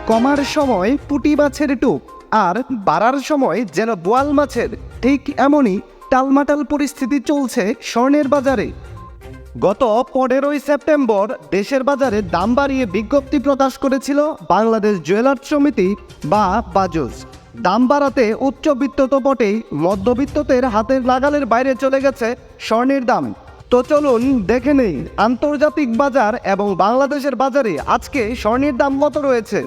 কমার সময় পুঁটি মাছের টুপ আর বাড়ার সময় যেন বোয়াল মাছের, ঠিক এমনই টালমাটাল পরিস্থিতি চলছে স্বর্ণের বাজারে। গত 15ই সেপ্টেম্বর দেশের বাজারে দাম বাড়িয়ে বিজ্ঞপ্তি প্রকাশ করেছিল বাংলাদেশ জুয়েলার্স সমিতি বা বাজুস। দাম বাড়াতে উচ্চবিত্ত তো বটেই, মধ্যবিত্তদের হাতের নাগালের বাইরে চলে গেছে স্বর্ণের দাম। তো চলুন দেখে নেই আন্তর্জাতিক বাজার এবং বাংলাদেশের বাজারে আজকে স্বর্ণের দাম কত রয়েছে।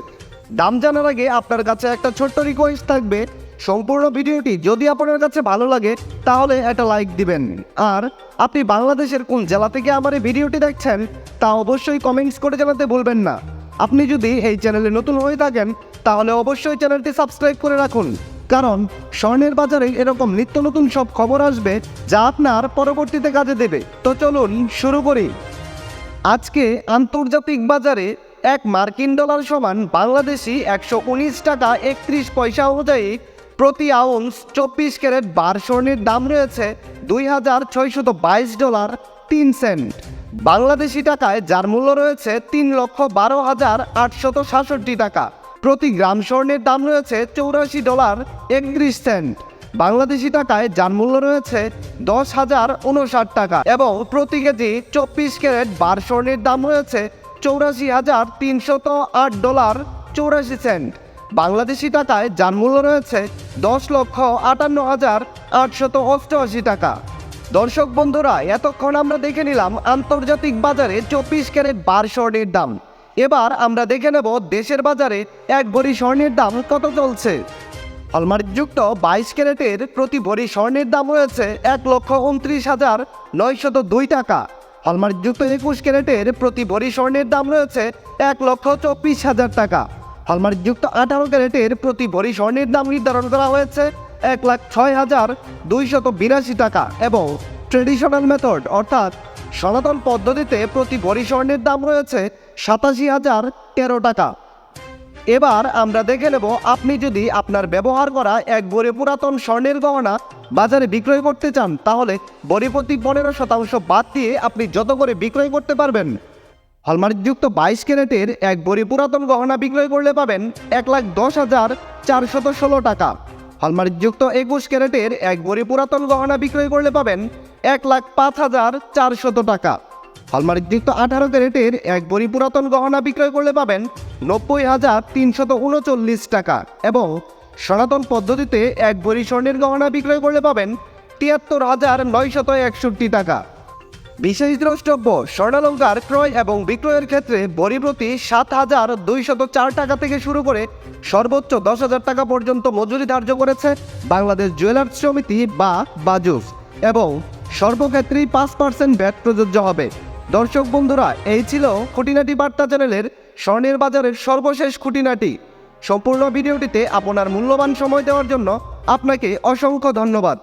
দাম জানার আগে আপনার কাছে একটা ছোট্ট রিকোয়েস্ট থাকবে, সম্পূর্ণ ভিডিওটি যদি আপনার কাছে ভালো লাগে তাহলে একটা লাইক দিবেন। আর আপনি বাংলাদেশের কোন জেলা থেকে আমার এই ভিডিওটি দেখছেন তা অবশ্যই কমেন্টস করে জানাতে ভুলবেন না। আপনি যদি এই চ্যানেলে নতুন হয়ে থাকেন তাহলে অবশ্যই চ্যানেলটি সাবস্ক্রাইব করে রাখুন, কারণ স্বর্ণের বাজারে এরকম নিত্য নতুন সব খবর আসবে যা আপনার পরবর্তীতে কাজে দেবে। তো চলুন শুরু করি। আজকে আন্তর্জাতিক বাজারে এক মার্কিন ডলার সমান বাংলাদেশি 119 টাকা 31 পয়সা অনুযায়ী প্রতি আউন্স 24 ক্যারেট বার স্বর্ণের দাম রয়েছে $2,622.03। বাংলাদেশি টাকায় যার মূল্য রয়েছে 3,12,867 টাকা। প্রতি গ্রাম স্বর্ণের দাম রয়েছে $84.31। বাংলাদেশি টাকায় যার মূল্য রয়েছে 10,059 টাকা এবং প্রতি কেজি 24 ক্যারেট বার স্বর্ণের দাম রয়েছে $84,308.84। বাংলাদেশি টাকায় যার মূল্য রয়েছে 10,58,888 টাকা। দর্শক বন্ধুরা, এতক্ষণ আমরা দেখে নিলাম আন্তর্জাতিক বাজারে 24 ক্যারেট বার স্বর্ণের দাম। এবার আমরা দেখে নেব দেশের বাজারে এক ভরি স্বর্ণের দাম কত চলছে। হলমার্কযুক্ত 22 ক্যারেটের প্রতি ভরি স্বর্ণের দাম রয়েছে 1,29,902 টাকা। হলমার্কযুক্ত 21 ক্যারেটের প্রতি ভরি স্বর্ণের দাম রয়েছে 1,24,000 টাকা। হলমার্কযুক্ত 18 ক্যারেটের প্রতি ভরি স্বর্ণের দাম নির্ধারণ করা হয়েছে 1,06,282 টাকা এবং ট্রেডিশনাল মেথড অর্থাৎ সনাতন পদ্ধতিতে প্রতি ভরি স্বর্ণের দাম রয়েছে 87,013 টাকা। এবার আমরা দেখে নেব আপনি যদি আপনার ব্যবহার করা এক ভরি পুরাতন স্বর্ণের গহনা বাজারে বিক্রয় করতে চান তাহলে ভরি প্রতি 15% বাদ দিয়ে আপনি যত করে বিক্রয় করতে পারবেন। হলমার্কযুক্ত 22 ক্যারেটের এক ভরি পুরাতন গহনা বিক্রয় করলে পাবেন 1,10,416 টাকা। হলমার্কযুক্ত 21 ক্যারেটের এক ভরি পুরাতন গহনা বিক্রয় করলে পাবেন 1,05,400 টাকা। হলমার্কযুক্ত 18 ক্যারেটের এক ভরি পুরাতন গহনা বিক্রয় করলে পাবেন 90,339 টাকা এবং সনাতন পদ্ধতিতে এক ভরি স্বর্ণের গহনা বিক্রয় করলে পাবেন 73,961 টাকা। বিশেষ দ্রষ্টব্য, স্বর্ণালঙ্কার ক্রয় এবং বিক্রয়ের ক্ষেত্রে ভরি প্রতি 7,204 টাকা থেকে শুরু করে সর্বোচ্চ 10,000 টাকা পর্যন্ত মজুরি ধার্য করেছে বাংলাদেশ জুয়েলার্স সমিতি বা বাজুস এবং সর্বক্ষেত্রেই 5% ভ্যাট প্রযোজ্য হবে। দর্শক বন্ধুরা, এই ছিল খুঁটিনাটি বার্তা চ্যানেলের স্বর্ণের বাজারের সর্বশেষ খুঁটিনাটি। সম্পূর্ণ ভিডিওটিতে আপনার মূল্যবান সময় দেওয়ার জন্য আপনাকে অসংখ্য ধন্যবাদ।